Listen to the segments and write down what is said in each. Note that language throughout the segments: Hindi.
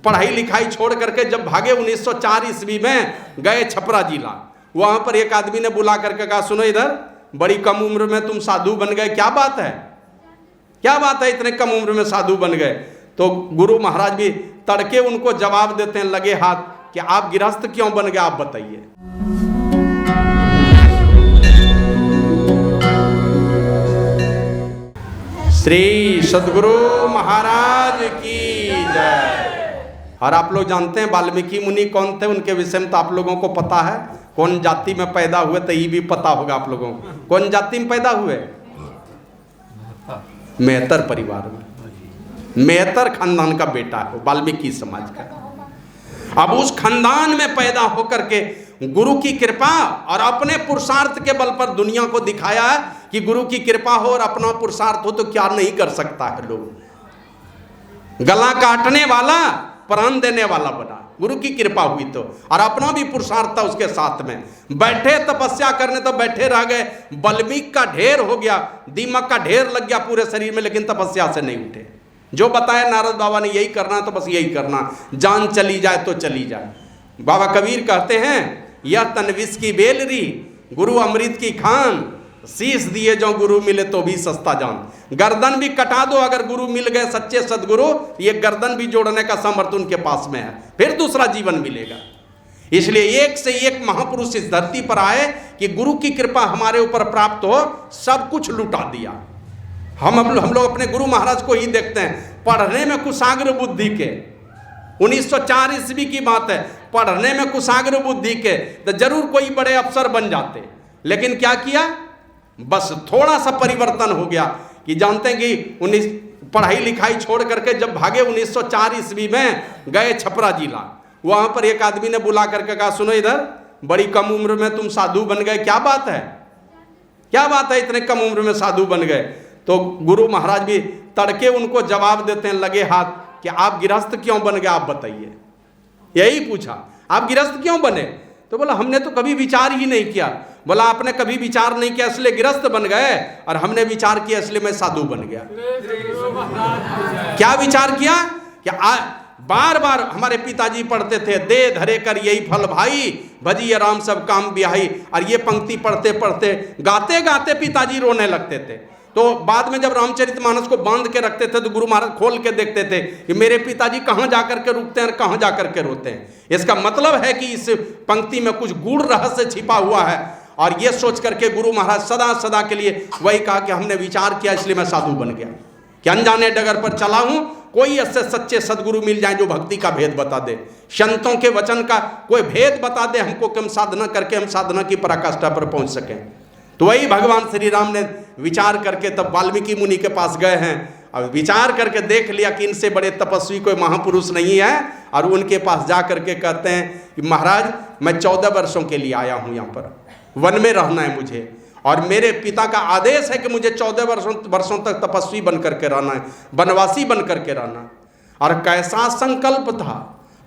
पढ़ाई लिखाई छोड़ करके जब भागे 1904 ईस्वी में गए छपरा जिला, वहां पर एक आदमी ने बुला करके कहा, सुनो इधर, बड़ी कम उम्र में तुम साधु बन गए, क्या बात है, क्या बात है, इतने कम उम्र में साधु बन गए। तो गुरु महाराज भी तड़के उनको जवाब देते हैं लगे हाथ कि आप गृहस्थ क्यों बन गए, आप बताइए। श्री सद्गुरु महाराज की जय। और आप लोग जानते हैं वाल्मीकि मुनि कौन थे, उनके विषय में तो आप लोगों को पता है। कौन जाति में पैदा हुए तो ये भी पता होगा आप लोगों को। कौन जाति में पैदा हुए? मेहतर परिवार में, मेहतर खानदान का बेटा है वाल्मीकि समाज का। अब उस खानदान में पैदा होकर के गुरु की कृपा और अपने पुरुषार्थ के बल पर दुनिया को दिखाया है कि गुरु की कृपा हो और अपना पुरुषार्थ हो तो क्या नहीं कर सकता है। लोग गला काटने वाला प्राण देने वाला बना, गुरु की कृपा हुई तो, और अपना भी पुरुषार्थ था उसके साथ में। बैठे तपस्या करने तो बैठे रह गए, बल्मीक का ढेर हो गया, दीमक का ढेर लग गया पूरे शरीर में, लेकिन तपस्या से नहीं उठे। जो बताया नारद बाबा ने यही करना तो बस यही करना, जान चली जाए तो चली जाए। बाबा कबीर कहते हैं, यह तनविस की बेलरी गुरु अमृत की खान, शीश दिए जो गुरु मिले तो भी सस्ता जान। गर्दन भी कटा दो अगर गुरु मिल गए सच्चे सदगुरु, ये गर्दन भी जोड़ने का सामर्थ्य उनके पास में है, फिर दूसरा जीवन मिलेगा। इसलिए एक से एक महापुरुष इस धरती पर आए कि गुरु की कृपा हमारे ऊपर प्राप्त हो, सब कुछ लुटा दिया। हम लोग अपने गुरु महाराज को ही देखते हैं, पढ़ने में कुशाग्र बुद्धि के, 1904 ईस्वी की बात है, पढ़ने में कुशाग्र बुद्धि के तो जरूर कोई बड़े अफसर बन जाते, लेकिन क्या किया, बस थोड़ा सा परिवर्तन हो गया कि जानते हैं कि पढ़ाई लिखाई छोड़ करके जब भागे 1904 ईस्वी में गए छपरा जिला, वहां पर एक आदमी ने बुला करके कहा, सुनो इधर, बड़ी कम उम्र में तुम साधु बन गए, क्या बात है, क्या बात है, इतने कम उम्र में साधु बन गए। तो गुरु महाराज भी तड़के उनको जवाब देते हैं लगे हाथ कि आप गृहस्थ क्यों बन गए, आप बताइए। यही पूछा, आप गृहस्थ क्यों बने? तो बोला हमने तो कभी विचार ही नहीं किया। बोला आपने कभी विचार नहीं किया इसलिए गृहस्थ बन गए, और हमने विचार किया इसलिए मैं साधु बन गया। क्या विचार किया कि बार बार हमारे पिताजी पढ़ते थे, दे धरे कर यही फल भाई, भजी राम सब काम बिहाई, और ये पंक्ति पढ़ते पढ़ते गाते गाते पिताजी रोने लगते थे। तो बाद में जब रामचरितमानस को बांध के रखते थे तो गुरु महाराज खोल के देखते थे कि मेरे पिताजी कहाँ जाकर के रुकते हैं और कहाँ जाकर के रोते हैं। इसका मतलब है कि इस पंक्ति में कुछ गूढ़ रहस्य छिपा हुआ है, और ये सोच करके गुरु महाराज सदा सदा के लिए वही कहा कि हमने विचार किया इसलिए मैं साधु बन गया, कि अनजाने डगर पर चला हूं, कोई ऐसे सच्चे सदगुरु मिल जाए जो भक्ति का भेद बता दे, संतों के वचन का कोई भेद बता दे हमको, कि हम साधना करके हम साधना की पराकाष्ठा पर पहुंच सकें। तो वही भगवान श्री राम ने विचार करके तब वाल्मीकि मुनि के पास गए हैं, अब विचार करके देख लिया कि इनसे बड़े तपस्वी कोई महापुरुष नहीं है, और उनके पास जा करके कहते हैं कि महाराज मैं 14 वर्षों के लिए आया हूँ, यहाँ पर वन में रहना है मुझे, और मेरे पिता का आदेश है कि मुझे 14 वर्षों तक तपस्वी बन करके रहना है, वनवासी बन करके रहना। और कैसा संकल्प था,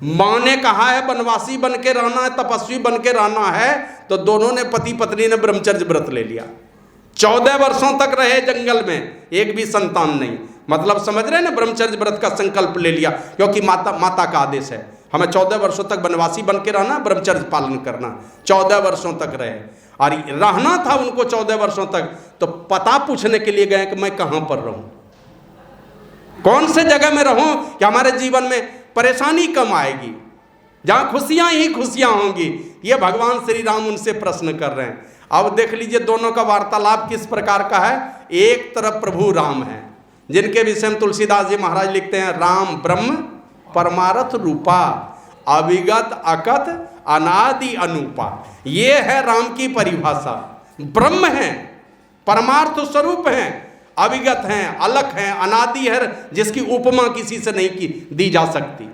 माँ ने कहा है वनवासी बन के रहना है, तपस्वी बन के रहना है, तो दोनों ने पति पत्नी ने ब्रह्मचर्य व्रत ले लिया। 14 वर्षों तक रहे जंगल में, एक भी संतान नहीं, मतलब समझ रहे हैं ना, ब्रह्मचर्य व्रत का संकल्प ले लिया, क्योंकि माता का आदेश है हमें 14 वर्षों तक वनवासी बन के रहना, ब्रह्मचर्य पालन करना। 14 वर्षों तक रहे, और रहना था उनको 14 वर्षों तक। तो पता पूछने के लिए गए कि मैं कहाँ पर रहूं, कौन से जगह में रहूं कि हमारे जीवन में परेशानी कम आएगी, जहां खुशियां ही खुशियां होंगी। ये भगवान श्री राम उनसे प्रश्न कर रहे हैं। अब देख लीजिए दोनों का वार्तालाप किस प्रकार का है। एक तरफ प्रभु राम है, जिनके विषय में तुलसीदास जी महाराज लिखते हैं, राम ब्रह्म परमारथ रूपा, अविगत अकथ अनादि अनुपा। ये है राम की परिभाषा। ब्रह्म है, परमार्थ स्वरूप है, अविगत हैं, अलख हैं, अनादि है, जिसकी उपमा किसी से नहीं की दी जा सकती,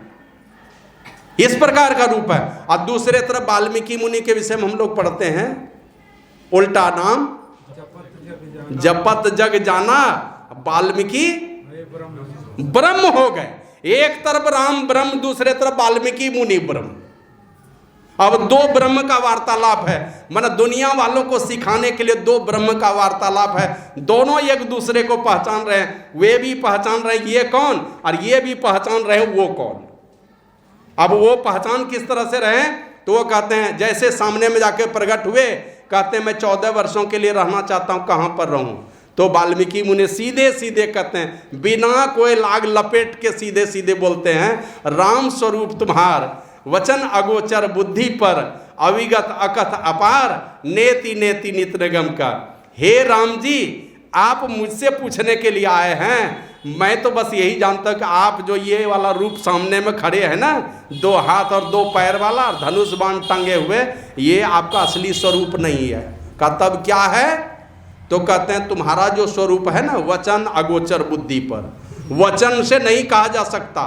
इस प्रकार का रूप है। और दूसरे तरफ वाल्मीकि मुनि के विषय में हम लोग पढ़ते हैं, उल्टा नाम जपत जग जाना, वाल्मीकि ब्रह्म हो गए। एक तरफ राम ब्रह्म, दूसरे तरफ वाल्मीकि मुनि ब्रह्म। अब दो ब्रह्म का वार्तालाप है, माना दुनिया वालों को सिखाने के लिए दो ब्रह्म का वार्तालाप है। दोनों एक दूसरे को पहचान रहे हैं, वे भी पहचान रहे हैं ये कौन, और ये भी पहचान रहे हैं वो कौन। अब वो पहचान किस तरह से रहे, तो वो कहते हैं जैसे सामने में जाके प्रकट हुए, कहते हैं मैं 14 वर्षों के लिए रहना चाहता हूँ, कहाँ पर रहूँ। तो वाल्मीकि मुनि सीधे सीधे कहते हैं, बिना कोई लाग लपेट के सीधे सीधे बोलते हैं, राम स्वरूप तुम्हार वचन अगोचर बुद्धि पर, अविगत अकथ अपार, नेति नेति नित निगम का। हे राम जी, आप मुझसे पूछने के लिए आए हैं, मैं तो बस यही जानता हूँ कि आप जो ये वाला रूप सामने में खड़े हैं ना, 2 हाथ और 2 पैर वाला धनुष बाण टंगे हुए, ये आपका असली स्वरूप नहीं है। का तब क्या है, तो कहते हैं तुम्हारा जो स्वरूप है ना, वचन अगोचर बुद्धि पर, वचन से नहीं कहा जा सकता,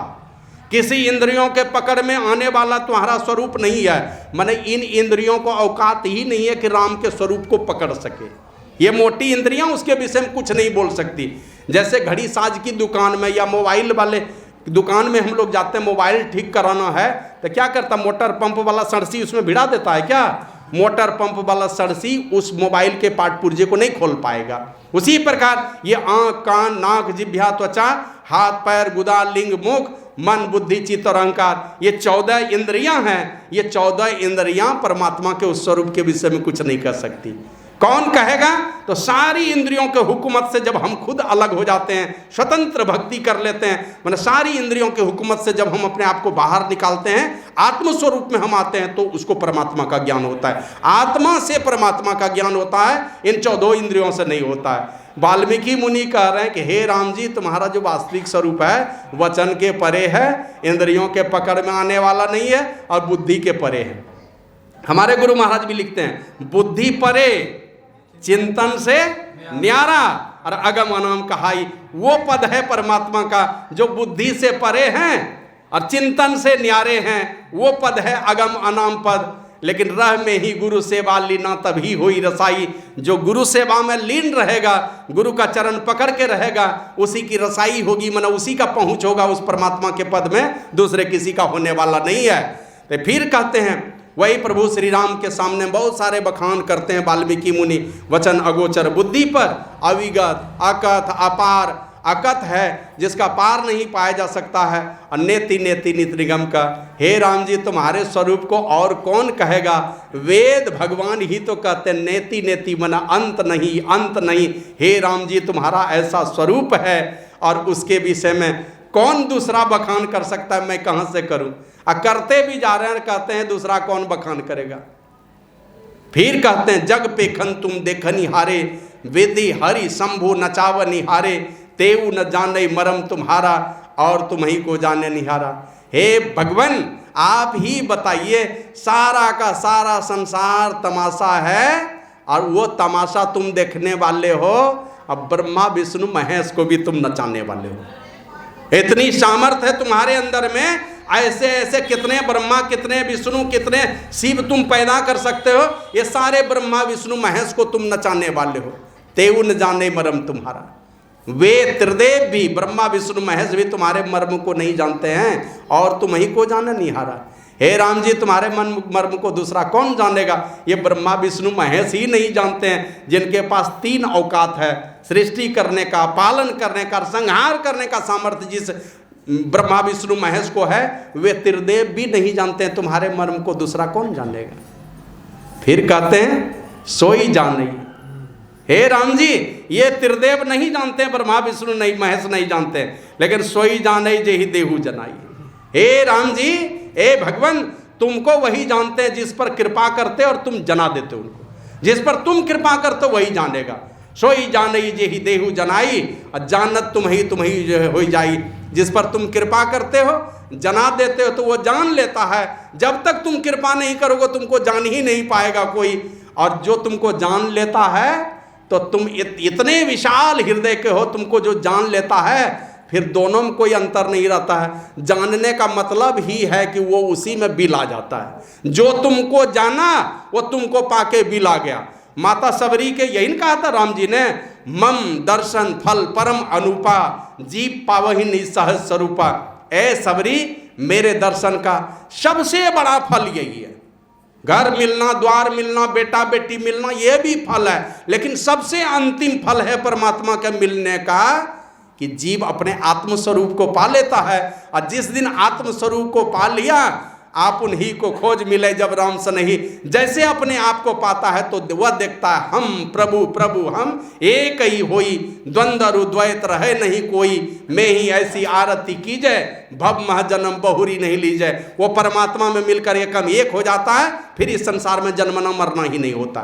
किसी इंद्रियों के पकड़ में आने वाला तुम्हारा स्वरूप नहीं है। माने इन इंद्रियों को औकात ही नहीं है कि राम के स्वरूप को पकड़ सके। ये मोटी इंद्रियां उसके विषय में कुछ नहीं बोल सकती। जैसे घड़ी साज की दुकान में या मोबाइल वाले दुकान में हम लोग जाते हैं, मोबाइल ठीक कराना है तो क्या करता, मोटर पंप वाला सड़सी उसमें भिड़ा देता है क्या, मोटर पंप वाला सड़सी उस मोबाइल के पार्ट पुर्जे को नहीं खोल पाएगा। उसी प्रकार ये आँख, कान, नाक, जिह्वा, त्वचा, हाथ, पैर, गुदा, लिंग, मुख, मन, बुद्धि, चित्त और अहंकार, ये 14 इंद्रियां हैं। ये 14 इंद्रियां परमात्मा के उस स्वरूप के विषय में कुछ नहीं कर सकती। कौन कहेगा, तो सारी इंद्रियों के हुकूमत से जब हम खुद अलग हो जाते हैं, स्वतंत्र भक्ति कर लेते हैं, मतलब सारी इंद्रियों के हुकूमत से जब हम अपने आप को बाहर निकालते हैं, आत्म स्वरूप में हम आते हैं, तो उसको परमात्मा का ज्ञान होता है। आत्मा से परमात्मा का ज्ञान होता है, इन 14 इंद्रियों से नहीं होता है। वाल्मीकि मुनि कह रहे हैं कि हे राम जी, तुम्हारा जो वास्तविक स्वरूप है वचन के परे है, इंद्रियों के पकड़ में आने वाला नहीं है और बुद्धि के परे है। हमारे गुरु महाराज भी लिखते हैं, बुद्धि परे चिंतन से न्यारा और अगम अनाम कहाई। वो पद है परमात्मा का जो बुद्धि से परे हैं और चिंतन से न्यारे हैं, वो पद है अगम अनाम पद। लेकिन रह में ही गुरु सेवा लीना तभी हुई रसाई। जो गुरु सेवा में लीन रहेगा, गुरु का चरण पकड़ के रहेगा, उसी की रसाई होगी, माना उसी का पहुंच होगा उस परमात्मा के पद में, दूसरे किसी का होने वाला नहीं है। तो फिर कहते हैं, वही प्रभु श्री राम के सामने बहुत सारे बखान करते हैं वाल्मीकि मुनि, वचन अगोचर बुद्धि पर, अविगत अकथ अपार, अकथ है जिसका पार नहीं पाया जा सकता है, और नेति नेति नित निगम का। हे राम जी, तुम्हारे स्वरूप को और कौन कहेगा। वेद भगवान ही तो कहते हैं नेति नेति, मना अंत नहीं, अंत नहीं। हे राम जी, तुम्हारा ऐसा स्वरूप है और उसके विषय में कौन दूसरा बखान कर सकता है, मैं कहाँ से करूं। करते भी जा रहे हैं, कहते हैं दूसरा कौन बखान करेगा। फिर कहते हैं, जग पेखन तुम देखनी हारे, वेदी हरि शंभु नचाव निहारे, तेऊ न जाने मरम तुम्हारा, और तुम ही को जाने निहारा। हे भगवान, आप ही बताइए, सारा का सारा संसार तमाशा है और वो तमाशा तुम देखने वाले हो, अब ब्रह्मा विष्णु महेश को भी तुम नचाने वाले हो। इतनी सामर्थ है तुम्हारे अंदर में, ऐसे ऐसे कितने ब्रह्मा, कितने विष्णु, कितने शिव तुम पैदा कर सकते हो। ये सारे ब्रह्मा विष्णु महेश को तुम नचाने वाले हो। तेऊ न जाने मरम तुम्हारा। वे त्रिदेव भी, ब्रह्मा विष्णु महेश भी तुम्हारे मर्म को नहीं जानते हैं, और तुम ही को जाने निहारा। हे राम जी, तुम्हारे मन मर्म को दूसरा कौन जानेगा। ये ब्रह्मा विष्णु महेश ही नहीं जानते हैं, जिनके पास 3 औकात है, सृष्टि करने का, पालन करने का, संहार करने का सामर्थ्य जिस ब्रह्मा विष्णु महेश को है, वे त्रिदेव भी नहीं जानते हैं, तुम्हारे मर्म को दूसरा कौन जानेगा। फिर कहते हैं, सोई जाने। हे राम जी, ये त्रिदेव नहीं जानते, ब्रह्मा विष्णु नहीं, महेश नहीं जानते, लेकिन सोई जाने जे ही देहु जनाई। हे राम जी, हे भगवान, तुमको वही जानते हैं जिस पर कृपा करते और तुम जना देते उनको। जिस पर तुम कृपा करते वही जानेगा। सोई जाने जे ही देहु जनाई, और जानत तुम ही हो जाई। जिस पर तुम कृपा करते हो, जना देते हो, तो वो जान लेता है। जब तक तुम कृपा नहीं करोगे, तुमको जान ही नहीं पाएगा कोई। और जो तुमको जान लेता है, तो तुम इतने विशाल हृदय के हो, तुमको जो जान लेता है, फिर दोनों में कोई अंतर नहीं रहता है। जानने का मतलब ही है कि वो उसी में बिला जाता है। जो तुमको जाना वो तुमको पाके बिला गया। माता सबरी के यही कहा था राम जी ने, मम दर्शन फल परम अनुपा, जीव पावहिन सहज स्वरूपा। ए सबरी, मेरे दर्शन का सबसे बड़ा फल यही है। घर मिलना, द्वार मिलना, बेटा बेटी मिलना, ये भी फल है, लेकिन सबसे अंतिम फल है परमात्मा के मिलने का, कि जीव अपने आत्मस्वरूप को पा लेता है, और जिस दिन आत्मस्वरूप को पा लिया, आप उन्हीं को खोज मिले जब राम सनहि। जैसे अपने आप को पाता है तो वह देखता है हम प्रभु प्रभु हम एक ही होई, द्वंद्व द्वैत रहे नहीं कोई, मैं ही ऐसी आरती कीजय, भव मह जन्म बहुरी नहीं लीजय। वो परमात्मा में मिलकर एकम एक हो जाता है, फिर इस संसार में जन्मना मरना ही नहीं होता।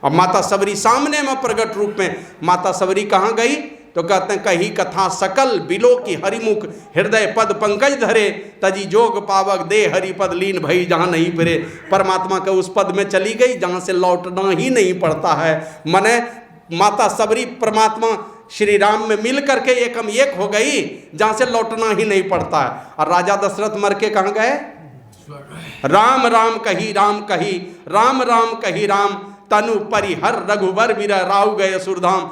अब माता सबरी सामने में प्रगट रूप में, माता सबरी कहाँ गई तो कहते हैं कही कथा सकल बिलो की हरिमुख, हृदय पद पंकज धरे, तजी जोग पावक दे हरिपद लीन भई जहाँ नहीं फिरे। परमात्मा के उस पद में चली गई जहाँ से लौटना ही नहीं पड़ता है। मने माता सबरी परमात्मा श्री राम में मिल करके एकम एक हो गई, जहाँ से लौटना ही नहीं पड़ता है। और राजा दशरथ मर के कहाँ गए? राम राम कही राम कही, राम राम कही राम, तनु परिहर रघुवर विरह राहु गए सुरधाम।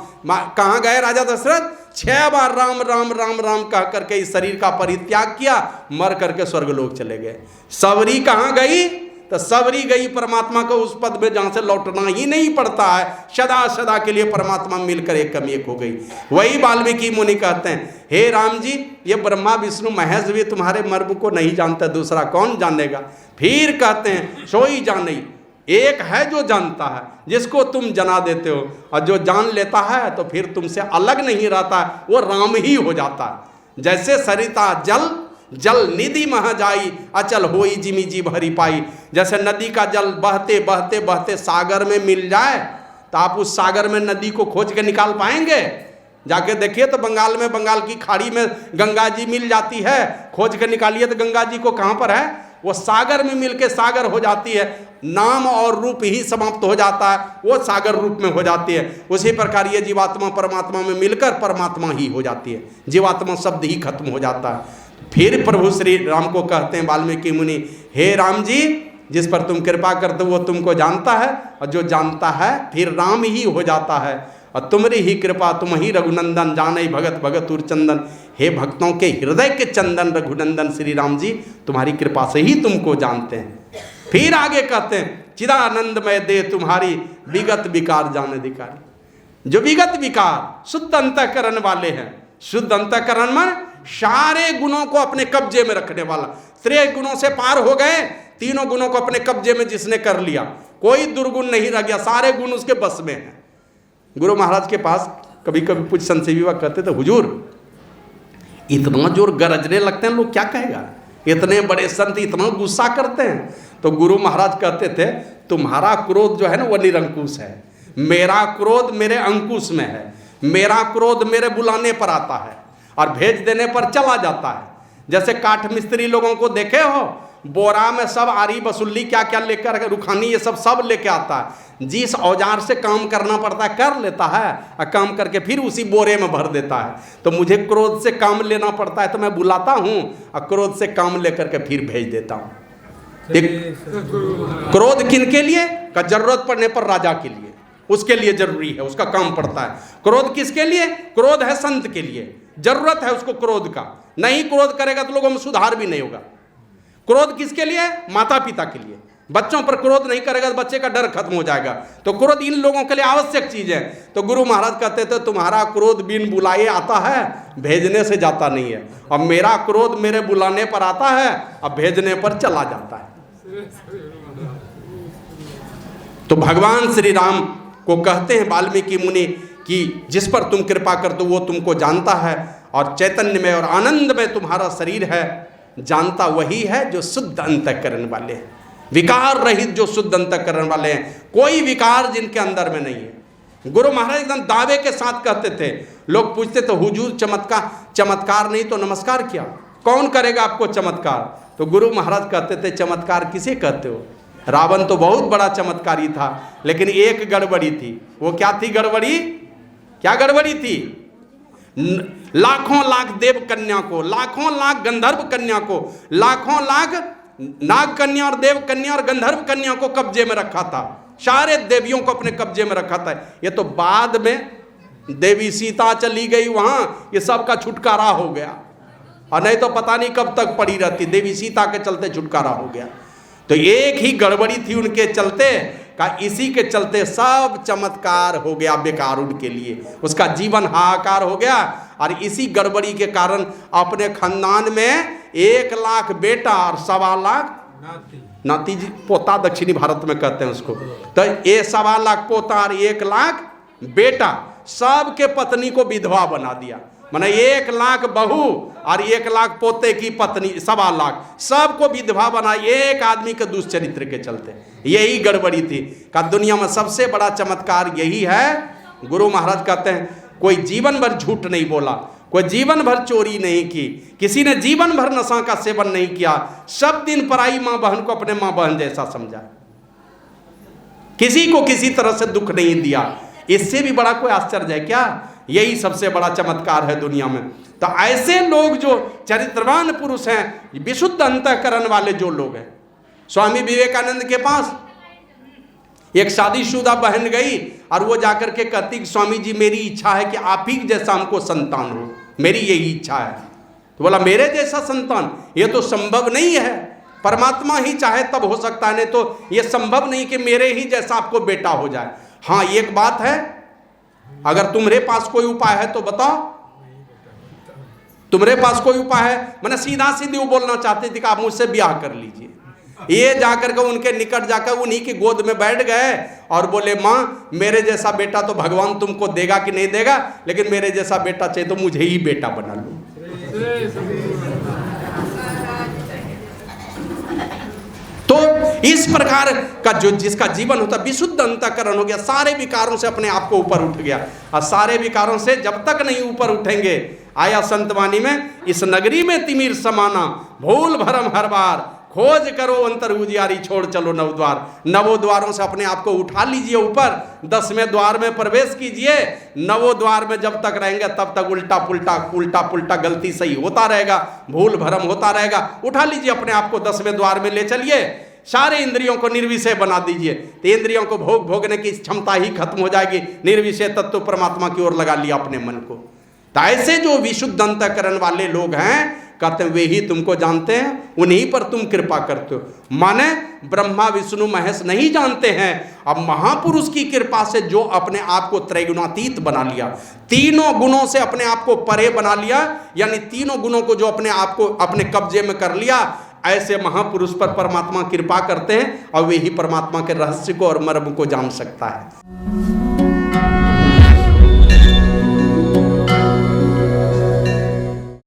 कहाँ गए राजा दशरथ? 6 बार राम राम राम राम कह करके इस शरीर का परित्याग किया, मर करके स्वर्गलोक चले गए। सबरी कहाँ गई? तो सबरी गई परमात्मा को उस पद में जहाँ से लौटना ही नहीं पड़ता है, सदा सदा के लिए परमात्मा मिलकर एकम एक हो गई। वही वाल्मीकि मुनि कहते हैं, हे राम जी, ये ब्रह्मा विष्णु महेश भी तुम्हारे मर्म को नहीं जानता, दूसरा कौन जानेगा? फिर कहते हैं सोई जाने, एक है जो जानता है, जिसको तुम जना देते हो, और जो जान लेता है तो फिर तुमसे अलग नहीं रहता, वो राम ही हो जाता है। जैसे सरिता जल जल निधि मह जाई, अचल होई जिमी जीव हरि पाई। जैसे नदी का जल बहते बहते बहते सागर में मिल जाए, तो आप उस सागर में नदी को खोज के निकाल पाएंगे? जाके देखिए तो बंगाल में, बंगाल की खाड़ी में गंगा जी मिल जाती है, खोज के निकालिए तो गंगा जी को कहाँ पर है? वो सागर में मिलके सागर हो जाती है, नाम और रूप ही समाप्त हो जाता है, वो सागर रूप में हो जाती है। उसी प्रकार ये जीवात्मा परमात्मा में मिलकर परमात्मा ही हो जाती है, जीवात्मा शब्द ही खत्म हो जाता है। फिर प्रभु श्री राम को कहते हैं वाल्मीकि मुनि, हे राम जी, जिस पर तुम कृपा करते हो वो तुमको जानता है, और जो जानता है फिर राम ही हो जाता है। और तुम्हारी ही कृपा तुम ही रघुनंदन, जाने भगत भगत उर्चंदन। हे भक्तों के हृदय के चंदन रघुनंदन श्री राम जी, तुम्हारी कृपा से ही तुमको जानते हैं। फिर आगे कहते हैं, चिदानंदमय दे तुम्हारी, विगत विकार जान अधिकारी। जो विगत विकार शुद्ध अंतःकरण वाले हैं, शुद्ध अंतःकरण में सारे गुणों को अपने कब्जे में रखने वाला, त्रय गुणों से पार हो गए, तीनों गुणों को अपने कब्जे में जिसने कर लिया, कोई दुर्गुण नहीं रह गया, सारे गुण उसके बस में हैं। गुरु महाराज के पास कभी कभी कुछ संत सेवी कहते थे, हुजूर इतना जोर गरजने लगते हैं, लोग क्या कहेगा, इतने बड़े संत इतना गुस्सा करते हैं। तो गुरु महाराज कहते थे, तुम्हारा क्रोध जो है ना वो निरंकुश है, मेरा क्रोध मेरे अंकुश में है। मेरा क्रोध मेरे बुलाने पर आता है और भेज देने पर चला जाता है। जैसे काठ मिस्त्री लोगों को देखे हो, बोरा में सब आरी बसुल्ली क्या क्या लेकर, रुखानी ये सब लेके आता है। जिस औजार से काम करना पड़ता है कर लेता है, और काम करके फिर उसी बोरे में भर देता है। तो मुझे क्रोध से काम लेना पड़ता है, तो मैं बुलाता हूँ और क्रोध से काम लेकर के फिर भेज देता हूँ। क्रोध किन के लिए? का जरूरत पड़ने पर राजा के लिए, उसके लिए जरूरी है, उसका काम पड़ता है। क्रोध किसके लिए? क्रोध है संत के लिए, जरूरत है उसको क्रोध का। नहीं क्रोध करेगा तो लोगों में सुधार भी नहीं होगा। क्रोध किसके लिए? माता पिता के लिए। बच्चों पर क्रोध नहीं करेगा तो बच्चे का डर खत्म हो जाएगा। तो क्रोध इन लोगों के लिए आवश्यक चीज है। तो गुरु महाराज कहते थे, तुम्हारा क्रोध बिन बुलाए आता है, भेजने से जाता नहीं है, और मेरा क्रोध मेरे बुलाने पर आता है और भेजने पर चला जाता है। तो भगवान श्री राम को कहते हैं वाल्मीकि मुनि कि जिस पर तुम कृपा करते हो वो तुमको जानता है, और चैतन्य में और आनंद में तुम्हारा शरीर है। जानता वही है जो शुद्ध अंतःकरण वाले हैं, विकार रहित जो शुद्ध अंतःकरण वाले हैं, कोई विकार जिनके अंदर में नहीं है। गुरु महाराज एकदम दावे के साथ कहते थे। लोग पूछते थे, हुजूर चमत्कार नहीं तो नमस्कार क्या, कौन करेगा आपको चमत्कार? तो गुरु महाराज कहते थे, चमत्कार किसे कहते हो? रावण तो बहुत बड़ा चमत्कारी था, लेकिन एक गड़बड़ी थी। वो क्या थी गड़बड़ी? क्या गड़बड़ी थी? लाखों लाख देव कन्या को, लाखों लाख गंधर्व कन्या को, लाखों लाख नाग कन्या और देव कन्या और गंधर्व कन्या को कब्जे में रखा था। सारे देवियों को अपने कब्जे में रखा था। ये तो बाद में देवी सीता चली गई वहां, ये सब का छुटकारा हो गया, और नहीं तो पता नहीं कब तक पड़ी रहती। देवी सीता के चलते छुटकारा हो गया। तो एक ही गड़बड़ी थी उनके चलते का इसी के चलते सब चमत्कार हो गया बेकार उनके लिए, उसका जीवन हाहाकार हो गया। और इसी गड़बड़ी के कारण अपने खानदान में 1 लाख बेटा और 1.25 लाख नाती जी, पोता दक्षिणी भारत में कहते हैं उसको। तो ये 1.25 लाख पोता और 1 लाख बेटा, सबके पत्नी को विधवा बना दिया। माने 1 लाख बहू और 1 लाख पोते की पत्नी, 1.25 लाख, सबको विधवा बना एक आदमी के दुष्चरित्र के चलते। यही गड़बड़ी थी। का दुनिया में सबसे बड़ा चमत्कार यही है। गुरु महाराज कहते हैं कोई जीवन भर झूठ नहीं बोला, कोई जीवन भर चोरी नहीं की, किसी ने जीवन भर नशा का सेवन नहीं किया, सब दिन पराई मां बहन को अपने मां बहन जैसा समझा, किसी को किसी तरह से दुख नहीं दिया। इससे भी बड़ा कोई आश्चर्य है क्या? यही सबसे बड़ा चमत्कार है दुनिया में। तो ऐसे लोग जो चरित्रवान पुरुष हैं, विशुद्ध अंतःकरण वाले जो लोग हैं, स्वामी विवेकानंद के पास एक शादीशुदा बहन गई और वो जाकर के कहती कि स्वामी जी मेरी इच्छा है कि आप ही जैसा हमको संतान हो, मेरी यही इच्छा है। तो बोला मेरे जैसा संतान ये तो संभव नहीं है, परमात्मा ही चाहे तब हो सकता है, नहीं तो ये संभव नहीं कि मेरे ही जैसा आपको बेटा हो जाए। हाँ एक बात है, अगर तुम्हारे पास कोई उपाय है तो बताओ, तुम्हारे पास कोई उपाय है। मैंने सीधा सीधी वो बोलना चाहती थी कि आप मुझसे ब्याह कर लीजिए। ये जाकर के उनके निकट जाकर उन्हीं की गोद में बैठ गए और बोले माँ मेरे जैसा बेटा तो भगवान तुमको देगा कि नहीं देगा, लेकिन मेरे जैसा बेटा चाहिए तो मुझे ही बेटा बना लो। तो इस प्रकार का जो जिसका जीवन होता विशुद्ध अंतःकरण हो गया, सारे विकारों से अपने आप को ऊपर उठ गया। और सारे विकारों से जब तक नहीं ऊपर उठेंगे, आया संतवाणी में, इस नगरी में तिमिर समाना, भूल भरम हर बार, खोज करो अंतर उजियारी, छोड़ चलो नव द्वार। नवों द्वारों से अपने आप को उठा लीजिए ऊपर, 10वें द्वार में प्रवेश कीजिए। नवों द्वार में जब तक रहेंगे तब तक उल्टा पुल्टा गलती सही होता रहेगा, भूल भरम होता रहेगा। उठा लीजिए अपने आप को, 10वें द्वार में ले चलिए, सारे इंद्रियों को निर्विषय बना दीजिए, तो इंद्रियों को भोगने की क्षमता ही खत्म हो जाएगी। निर्विषय तत्व परमात्मा की ओर लगा लिया अपने मन को। तो ऐसे जो विशुद्ध अंतःकरण वाले लोग हैं, कहते हैं वे ही तुमको जानते हैं, उन्हीं पर तुम कृपा करते हो। माने ब्रह्मा विष्णु महेश नहीं जानते हैं, अब महापुरुष की कृपा से जो अपने आप को त्रैगुणातीत बना लिया, तीनों गुणों से अपने आप को परे बना लिया, यानी तीनों गुणों को जो अपने आप को अपने कब्जे में कर लिया, ऐसे महापुरुष पर परमात्मा कृपा करते हैं और वे ही परमात्मा के रहस्य को और मर्म को जान सकता है।